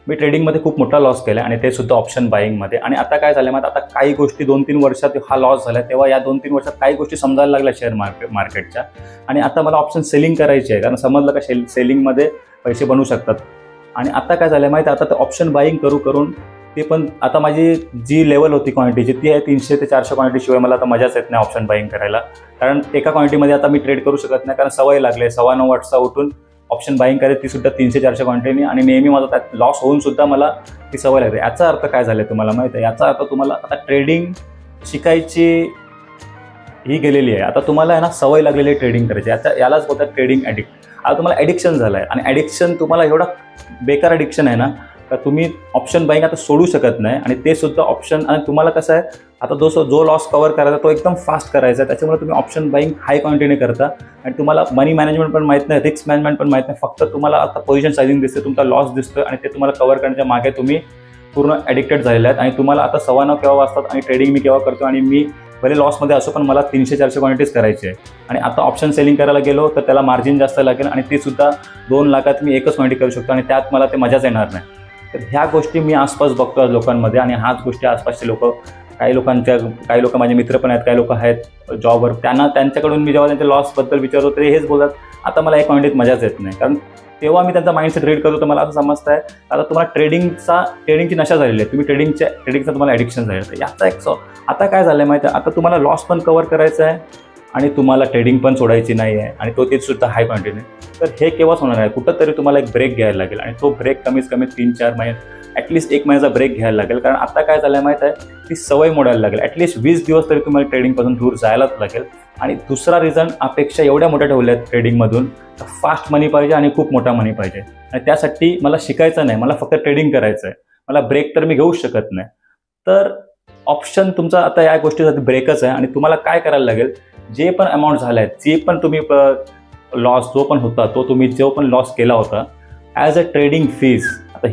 मी ट्रेडिंगमध्ये खूप मोठा लॉस केला आणि ते सुद्धा ऑप्शन बाईंगमध्ये. आणि आता काय झालं मग आता काही गोष्टी 2-3 वर्षात हा लॉस झाला, तेव्हा या 2-3 वर्षात काही गोष्टी समजायला लागल्या शेअर मार्केटच्या. आणि आता मला ऑप्शन सेलिंग करायची आहे, कारण समजलं का सेलिंगमध्ये पैसे बनवू शकतात. आणि आता काय झालं माहिती आहे, आता ते ऑप्शन बाईंग करून ते पण आता माझी जी लेवल होती क्वांटिटीची ती आहे 300 ते 400 क्वांटिटीशिवाय मला आता मजाच येत नाही ऑप्शन बाईंग करायला. कारण एका क्वांटिटीमध्ये आता मी ट्रेड करू शकत नाही, कारण सवय लागले 9:15 वाजता उठून ऑप्शन बाईंग करायची, ती सुद्धा 300-400 क्वांटिटी. आणि नेहमी माझा त्यात लॉस होऊन सुद्धा मला ती सवय लागते. याचा अर्थ काय झालं तुम्हाला माहिती आहे, याचा अर्थ तुम्हाला आता ट्रेडिंग शिकायची ही गेलेली आहे. आता तुम्हाला आहे ना सवय लागलेली आहे ट्रेडिंग करायची. आता यालाच बोलतात ट्रेडिंग ॲडिक्ट. आता तुम्हाला ॲडिक्शन झालं आहे आणि ॲडिक्शन तुम्हाला एवढा बेकार ॲडिक्शन आहे ना का तुम्ही ऑप्शन बाईंग आता सोडू शकत नाही. आणि ते सुद्धा ऑप्शन, आणि तुम्हाला कसं आहे आता जो लॉस कव्हर करायचा तो एकदम फास्ट करायचा आहे, त्याच्यामुळे तुम्ही ऑप्शन बाईंग हाय क्वांटिटीने करता. आणि तुम्हाला मनी मॅनेजमेंट पण माहीत नाही, रिस्क मॅनेजमेंट पण माहीत नाही. फक्त तुम्हाला आता पोझिशन सायझिंग दिसते, तुमचा लॉस दिसतो आणि ते तुम्हाला कव्हर करण्याच्या मागे तुम्ही पूर्ण ॲडिक्टेड झालेले आहेत. आणि तुम्हाला आता 9:15 केव्हा वाजतात आणि ट्रेडिंग मी केव्हा करतो, आणि मी भले लॉसमध्ये असो पण मला 300-400 क्वांटिटीज करायची आहे. आणि आता ऑप्शन सेलिंग करायला गेलो तर त्याला मार्जिन जास्त लागेल आणि ती सुद्धा 2 लाखात मी एकच क्वांटिटी करू शकतो आणि त्यात मला ते मजाच येणार नाही. तर ह्या गोष्टी मी आसपास बघतो लोकांमध्ये. आणि ह्याच गोष्टी आसपासचे लोक, काही लोक माझे मित्र पण आहेत, काही लोक आहेत जॉबवर, त्यांच्याकडून मी जेव्हा त्यांच्या लॉसबद्दल विचारतो तरी हेच बोलतात, आता मला एक क्वांटिटीत मजाच येत नाही. कारण तेव्हा मी त्यांचा माइंडसेट रीड करतो तर मला असं समजतं आहे आता तुम्हाला ट्रेडिंगची नशा झालेली आहे, तुम्ही ट्रेडिंगचं तुम्हाला ॲडिक्शन झालं आहे. तर याचा एक आता काय झालं आहे माहिती आहे, आता तुम्हाला लॉस पण कव्हर करायचा आहे आणि तुम्हाला ट्रेडिंग पण सोडायची नाही आहे, आणि तो सुद्धा हाय क्वांटिटीने. तर हे केव्हाच होणार आहे, कुठंतरी तुम्हाला एक ब्रेक घ्यायला लागेल. आणि तो ब्रेक कमीत कमी 3-4 महिने, ॲटलिस्ट 1 महिन्याचा ब्रेक घ्यायला लागेल. कारण आता काय झालं आहे माहिती आहे, ती सवय मोडायला लागेल. ॲटलिस्ट 20 दिवस तरी तुम्हाला ट्रेडिंगपासून दूर जायलाच लागेल. आणि दुसरा रिझन, अपेक्षा एवढ्या मोठ्या ठेवल्या आहेत ट्रेडिंगमधून, तर फास्ट मनी पाहिजे आणि खूप मोठा मनी पाहिजे. आणि त्यासाठी मला शिकायचं नाही, मला फक्त ट्रेडिंग करायचं आहे. मला ब्रेक तर मी घेऊच शकत नाही. तर ऑप्शन तुमचा आता या गोष्टीसाठी ब्रेकच आहे. आणि तुम्हाला काय करायला लागेल, जे पण अमाऊंट झाला आहे, जे पण तुम्ही लॉस जो पण होता तो तुम्ही जो पण लॉस केला होता ॲज अ ट्रेडिंग फीज. आता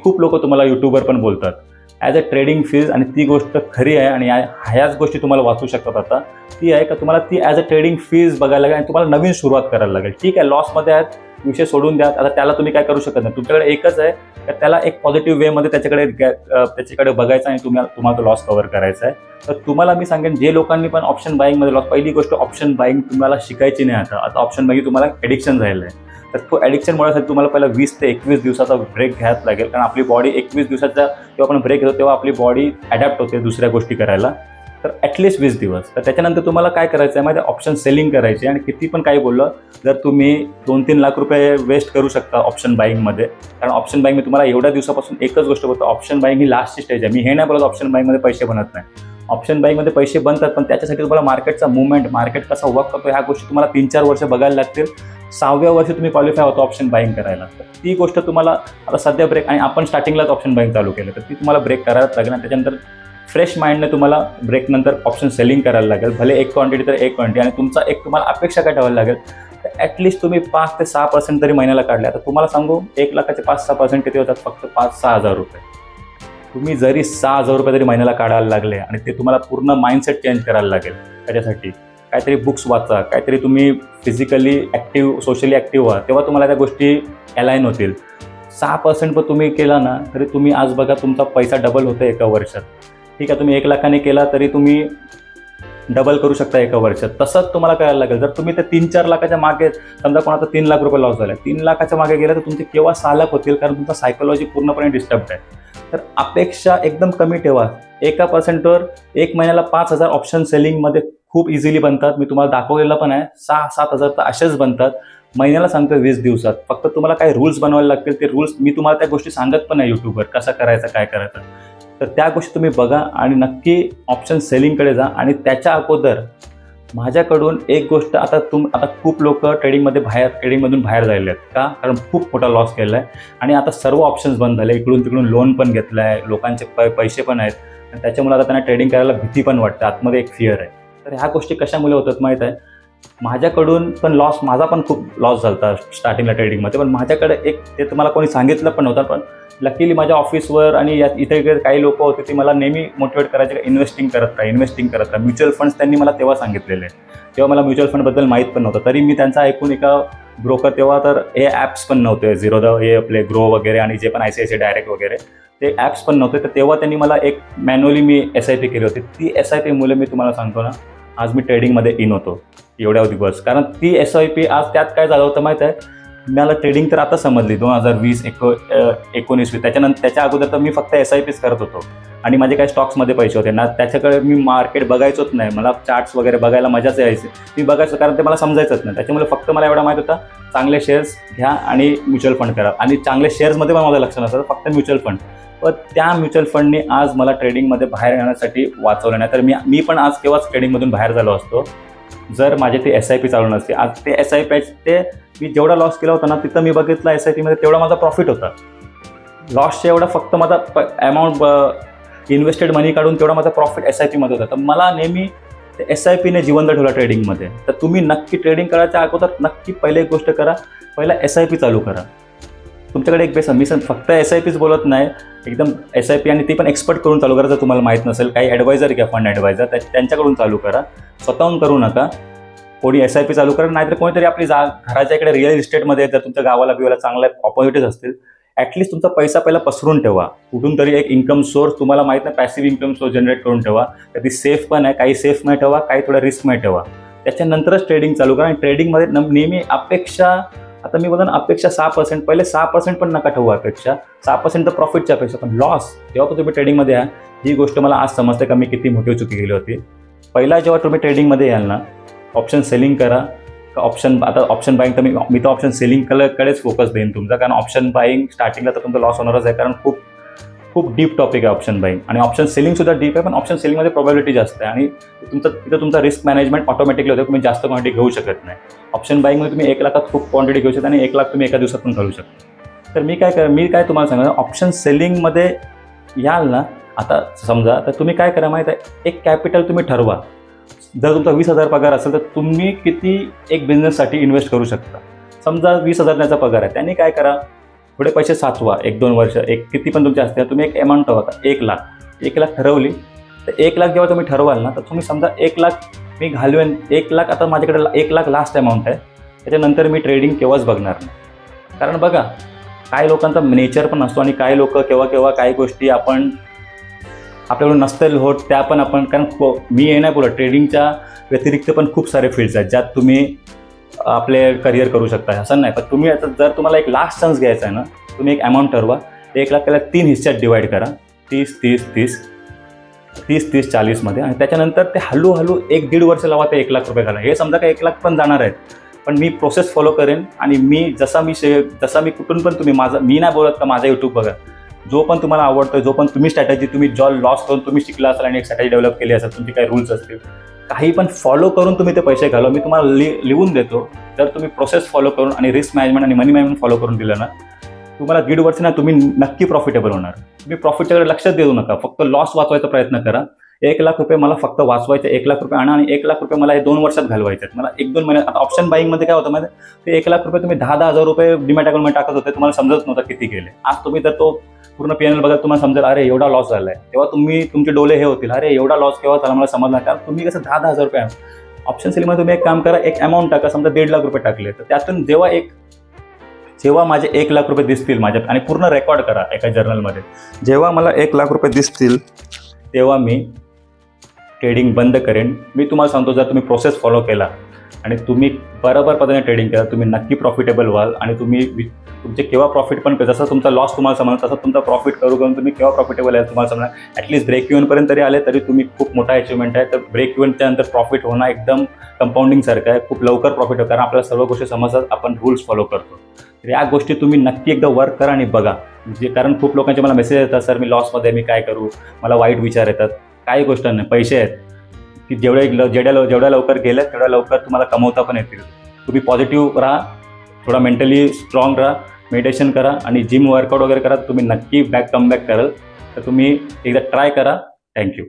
खूप लोक तुम्हाला यूट्यूबवर पण बोलतात ॲज अ ट्रेडिंग फीज, आणि ती गोष्ट खरी आहे. आणि ह्याच गोष्टी तुम्हाला वाचू शकतात. आता ती आहे का तुम्हाला ती ॲज अ ट्रेडिंग फीज बघायला लागेल आणि तुम्हाला नवीन सुरुवात करायला लागेल. ठीक आहे, लॉसमध्ये आहेत, विषय सोडून द्या. आता त्याला तुम्ही काय करू शकत नाही, तुमच्याकडे एकच आहे का त्याला एक पॉझिटिव्ह वेमध्ये त्याच्याकडे बघायचं आणि तुम्हाला तो लॉस कव्हर करायचा आहे. तर तुम्हाला मी सांगेन, जे लोकांनी पण ऑप्शन बाईंगमध्ये लॉस, पहिली गोष्ट ऑप्शन बाईंग तुम्हाला शिकायची नाही. आता ऑप्शन बाईंग तुम्हाला ॲडिक्शन झालेलं आहे. तर तो ॲडिक्शन मुळासाठी तुम्हाला पहिला 20 ते 21 दिवसाचा ब्रेक घ्यायला लागेल. कारण आपली बॉडी 21 दिवसाचा जेव्हा आपण ब्रेक घेतो तेव्हा आपली बॉडी ॲडॅप्ट होते दुसऱ्या गोष्टी करायला. तर ॲटलिस्ट 20 दिवस. तर त्याच्यानंतर तुम्हाला काय करायचं आहे माहिती आहे, ऑप्शन सेलिंग करायची. आणि किती पण काही बोललं, जर तुम्ही 2-3 लाख रुपये वेस्ट करू शकता ऑप्शन बाईंगमध्ये. कारण ऑप्शन बाईंग मी तुम्हाला एवढ्या दिवसापासून एकच गोष्ट बोलतो, ऑप्शन बाईंग ही लास्टची स्टेज आहे. मी हे नाही बोलत ऑप्शन बाईंगमध्ये पैसे बनत नाही. ऑप्शन बाईंगमध्ये पैसे बनतात, पण त्याच्यासाठी तुम्हाला मार्केटचा मुवमेंट, मार्केट कसा वर्क करतो ह्या गोष्टी तुम्हाला 3-4 वर्ष बघायला लागतील. 6व्या वर्षी तुम्ही क्वालिफाय होतो ऑप्शन बाईंग करायला. तर ती गोष्ट तुम्हाला आता सध्या ब्रेक, आणि आपण स्टार्टिंगलाच ऑप्शन बाईंग चालू केलं, तर ती तुम्हाला ब्रेक करायलाच लागेल. आणि त्याच्यानंतर फ्रेश माइंडने तुम्हाला ब्रेकनंतर ऑप्शन सेलिंग करायला लागेल. भले एक क्वांटिटी तर एक क्वांटिटी. आणि तुमचा तुम्हाला अपेक्षा काय ठेवायला लागेल, तर ॲटलिस्ट तुम्ही 5 ते 6% तरी महिन्याला काढले. आता तुम्हाला सांगू, 1 लाखाचे 5-6% किती होतात, फक्त 5-6 हजार रुपये. तुम्ही जरी 6 हजार रुपये तरी महिन्याला काढायला लागले, आणि ते तुम्हाला पूर्ण माइंडसेट चेंज करायला लागेल. त्याच्यासाठी काहीतरी बुक्स वाचा, काहीतरी तुम्ही फिजिकली ॲक्टिव्ह, सोशली ॲक्टिव्ह व्हा, तेव्हा तुम्हाला त्या गोष्टी अलाईन होतील. 6% पण तुम्ही केला ना तरी तुम्ही आज बघा तुमचा पैसा डबल होतो एका वर्षात. ठीक आहे, तुम्ही 1 लाखाने केला तरी तुम्ही डबल करू शकता एका वर्षात. तसंच तुम्हाला करायला लागेल. जर तुम्ही ते 3-4 लाखाच्या मागे, समजा कोणाचा 3 लाख रुपये लॉस झाला, 3 लाखाच्या मागे गेला तर तुमचे केव्हा 6 लाख होतील, कारण तुमचा सायकोलॉजी पूर्णपणे डिस्टर्ब आहे. तर अपेक्षा एकदम कमी ठेवा. 1% 1 महिन्याला 5,000 ऑप्शन सेलिंगमध्ये खूप इझिली बनतात. मी तुम्हाला दाखवलेलं पण आहे. 6-7 हजार तर असेच बनतात महिन्याला, सांगतो 20 दिवसात. फक्त तुम्हाला काही रूल्स बनवायला लागतील. ते रूल्स मी तुम्हाला त्या गोष्टी सांगत पण नाही यूट्यूबवर, कसं करायचं, काय करायचं. तर त्या गोष्टी तुम्ही बघा आणि नक्की ऑप्शन सेलिंगकडे जा. आणि अगोदर माझ्याकडून एक गोष्ट, आता खूप लोक ट्रेडिंगमधून बाहेर झालेले आहेत. का? कारण खूप मोठा लॉस केला आहे आणि आता सर्व ऑप्शन्स बंद झाले. इकडून तिकडून लोन पण घेतलं आहे, लोकांचे पैसे पण आहेत, आणि त्याच्यामुळे आता त्यांना ट्रेडिंग करायला भीती पण वाटते, आतमध्ये एक फिअर आहे. तर ह्या गोष्टी कशामुळे होतात माहीत आहे, माझ्याकडून पण माझा पण खूप लॉस झाला होता स्टार्टिंगला ट्रेडिंगमध्ये. पण माझ्याकडे ते तुम्हाला कोणी सांगितलं पण नव्हतं, पण लकीली माझ्या ऑफिसवर आणि इथे काही लोक होते ते मला नेहमी मोटिवेट करायचे का इन्व्हेस्टिंग करत राहा. म्युच्युअल फंड्स त्यांनी मला तेव्हा सांगितलेले, तेव्हा मला म्युच्युअल फंडबद्दल माहीत पण नव्हतं. तरी मी त्यांचं ऐकून एका ब्रोकर तेव्हा तर हे ॲप्स पण नव्हते, झिरो हे आपले ग्रो वगैरे आणि जे पण ICICI डायरेक्ट वगैरे ते ॲप्स पण नव्हते. तर तेव्हा त्यांनी मला एक मॅन्युअली मी SIP केली होती. ती SIP मुळे मी तुम्हाला सांगतो ना, आज मी ट्रेडिंगमध्ये इन होतो एवढ्या दिवस. कारण ती SIP आज त्यात काय झालं होतं माहीत आहे, मला ट्रेडिंग तर आता समजली 2020-19. त्याच्या अगोदर तर मी फक्त SIPच करत होतो आणि माझे काही स्टॉक्समध्ये पैसे होते ना, त्याच्याकडे मी मार्केट बघायचोच नाही. मला चार्ट्स वगैरे बघायला मजाच यायची, मी बघायचं कारण ते मला समजायचंच नाही. त्याच्यामुळे फक्त मला एवढा माहीत होता, चांगले शेअर्स घ्या आणि म्युच्युअल फंड करा. आणि चांगले शेअर्समध्ये पण माझं लक्ष नसतं, फक्त म्युच्युअल फंड. पण त्या म्युच्युअल फंडने आज मला ट्रेडिंगमध्ये बाहेर येण्यासाठी वाचवलं. नाही तर मी पण आज केव्हाच ट्रेडिंगमधून बाहेर झालो असतो जर माझे ते SIP चालू नसते. आज ते SIP ते मी जेवढा लॉस केला होता ना, तिथं मी बघितलं SIPमध्ये तेवढा माझा प्रॉफिट होता. लॉसच्या एवढा फक्त माझा अमाऊंट इन्व्हेस्टेड मनी काढून तेवढा माझा प्रॉफिट SIPमध्ये होता. तर मला नेहमी ते SIPने जिवंत ठेवला ट्रेडिंगमध्ये. तर तुम्ही नक्की ट्रेडिंग करायच्या अगोदर नक्की पहिले एक गोष्ट करा, पहिला SIP चालू करा. तुमच्याकडे एक बेस, मी फक्त SIPच बोलत नाही, एकदम SIP आणि ती पण एक्सपर्ट करून चालू करा. जर तुम्हाला माहीत नसेल, काही ॲडवायझर घ्या, फंड ॲडवायझर, त्यांच्याकडून चालू करा, स्वतःहून करू नका. कोणी SIP चालू करा, नाहीतर कोणीतरी आपली घराच्या इकडे रिअल इस्टेटमध्ये जर तुमच्या गावाला बिवाला चांगल्या ऑपॉर्च्युनिटीज असतील, ॲटलिस्ट तुमचा पैसा पहिला पसरून ठेवा. कुठून तरी एक इन्कम सोर्स तुम्हाला माहीत नाही, पॅसिव्ह इन्कम सोर्स जनरेट करून ठेवा. तर ती सेफ पण आहे, काही सेफमध्ये ठेवा, काही थोडं रिस्कमध्ये ठेवा. त्याच्यानंतरच ट्रेडिंग चालू करा. आणि ट्रेडिंगमध्ये नेहमी अपेक्षा, आता मी बोलतो ना, अपेक्षा 6%, पहिले 6% पण नका ठेवू अपेक्षा. 6% तर प्रॉफिटच्या अपेक्षा, पण लॉस जेव्हा पण तुम्ही ट्रेडिंगमध्ये या, ही गोष्ट मला आज समजते का मी किती मोठी चुकी केली होती. पहिला जेव्हा तुम्ही ट्रेडिंगमध्ये याल ना, ऑप्शन सेलिंग करा का आता ऑप्शन बाईंग, तर मी तर ऑप्शन सेलिंगकडेच फोकस देईन तुमचा. कारण ऑप्शन बाईंग स्टार्टिंगला तर तुमचा लॉस होणारच आहे, कारण खूप डीप टॉपिक आहे ऑप्शन बाईंग. आणि ऑप्शन सेलिंगसुद्धा डीप आहे, पण ऑप्शन सेलिंगमध्ये प्रोबॅबिलिटी जास्त आहे आणि तिथं तुमचा रिस्क मॅनेजमेंट ऑटोमॅटिकली होतं. तुम्ही जास्त क्वांटिटी घेऊ शकत नाही. ऑप्शन बाईंगमध्ये तुम्ही 1 लाखात खूप क्वांटिटी घेऊ शकता आणि 1 लाख तुम्ही एका दिवसात पण घालू शकता. तर मी काय तुम्हाला सांगणार, ऑप्शन सेलिंगमध्ये याल ना, आता समजा, तर तुम्ही काय करा माहीत आहे, एक कॅपिटल तुम्ही ठरवा. जर तुमचा 20,000 पगार असेल तर तुम्ही किती एक बिझनेससाठी इन्व्हेस्ट करू शकता. समजा 20,000 त्याचा पगार आहे, त्यांनी काय करा, थोडे पैसे साचवा, 1-2 वर्ष, किती पण तुमचे असते, तुम्ही एक अमाऊंट ठरवा. 1 लाख ठरवली, तर 1 लाख जेव्हा तुम्ही ठरवाल ना, तर तुम्ही समजा 1 लाख मी घालवेन, 1 लाख आता माझ्याकडे 1 लाख लास्ट अमाऊंट आहे. त्याच्यानंतर मी ट्रेडिंग केव्हाच बघणार नाही. कारण बघा, काही लोकांचा नेचर पण असतो आणि काही लोक केव्हा काही गोष्टी आपल्याकडून नसतील होत, त्या पण आपण, कारण मी हे नाही बोलत, ट्रेडिंगच्या व्यतिरिक्त पण खूप सारे फील्ड्स आहेत ज्यात तुम्ही आपले करिअर करू शकता, असं नाही. पण तुम्ही आता जर तुम्हाला एक लास्ट चान्स घ्यायचा आहे ना, तुम्ही एक अमाऊंट ठरवा. 1 लाख त्याला 3 हिस्स्यात डिवाईड करा, 30-30-30-30-40 मध्ये. आणि त्याच्यानंतर ते हळूहळू 1-1.5 वर्ष लावा ते 1 लाख रुपये घाला. हे समजा का 1 लाख पण जाणार आहेत, पण मी प्रोसेस फॉलो करेन. आणि मी जसा मी कुठून पण, तुम्ही मी नाही बोलत का माझा यूट्यूब बघा, जो पण तुम्हाला आवडतो, जो पण तुम्ही स्ट्रॅटेजी तुम्ही लॉस करून तुम्ही शिकला असाल आणि एक स्ट्रॅटेजी डेव्हलप केली असेल, तुमचे काही रूल्स असतील, काही पण फॉलो करून तुम्ही ते पैसे घालवा. मी तुम्हाला लिहून देतो. जर तुम्ही प्रोसेस फॉलो करून आणि रिस्क मॅनेजमेंट आणि मनी मॅनेजमेंट फॉलो करून दिलं ना, तुम्हाला 1.5 वर्ष ना तुम्ही नक्की प्रॉफिटेबल होणार. तुम्ही प्रॉफिटच्याकडे लक्षात देऊ नका, फक्त लॉस वाचवायचा प्रयत्न करा. 1 लाख रुपये मला फक्त वाचवायचे, 1 लाख रुपये आणा आणि 1 लाख रुपये मला हे 2 वर्षात घालवायचे आहेत. मला 1-2 महिन्यात. आता ऑप्शन बाईंगमध्ये काय होतं माहिती, ते 1 लाख रुपये तुम्ही 10,000 रुपये डिमॅट अकाउंटमध्ये टाकत होते, तुम्हाला समजत नव्हतं किती गेले. आज तुम्ही तर तो पूर्ण PNL बघा, तुम्हाला समजेल अरे एवढा लॉस झाला आहे. तेव्हा तुमचे डोले हे होतील, अरे एवढा लॉस केव्हा झाला मला समजणार. कारण तुम्ही कसं 10,000 रुपये ऑप्शन सेलिंगमध्ये तुम्ही एक काम करा, एक अमाऊंट टाका, समजा 1.5 लाख रुपये टाकले, तर त्यातून जेव्हा माझे 1 लाख रुपये दिसतील माझ्या, आणि पूर्ण रेकॉर्ड करा एका जर्नलमध्ये, जेव्हा मला 1 लाख रुपये दिसतील तेव्हा मी ट्रेडिंग बंद करेन. मी तुम्हाला सांगतो, जर तुम्ही प्रोसेस फॉलो केला आणि तुम्ही बरोबर पद्धतीने ट्रेडिंग केला, तुम्ही नक्की प्रॉफिटेबल व्हाल. आणि तुमचे केव्हा प्रॉफिट पण, जसं तुमचा लॉस तुम्हाला समजणार तसं तुमचा प्रॉफिट करून तुम्ही केव्हा प्रॉफिटेबल आहे तुम्हाला समजणार. ॲटलीस्ट ब्रेक इव्हनपर्यंत तरी आले तरी तुम्ही खूप मोठा अचिव्हमेंट आहे. तर ब्रेक इव्हनच्या नंतर प्रॉफिट होणं एकदम कंपाऊंडिंगसारखं आहे, खूप लवकर प्रॉफिट होतं, कारण आपल्याला सर्व गोष्टी समजतात, आपण रूल्स फॉलो करतो. तर या गोष्टी तुम्ही नक्की एकदा वर्क करा आणि बघा. कारण खूप लोकांचे मला मेसेज येतात, सर मी लॉसमध्ये, मी काय करू, मला वाईट विचार येतात. काही गोष्ट नाही, पैसे आहेत की जेवढ्या लवकर गेले तेवढ्या लवकर तुम्हाला कमवता पण येतील. तुम्ही पॉझिटिव्ह राहा, थोडा मेंटली स्ट्रॉंग राहा, मेडिटेशन करा आणि जिम वर्कआउट वगैरे करा, तुम्ही नक्की कमबॅक कराल. तर तुम्ही एकदा ट्राय करा. थँक्यू.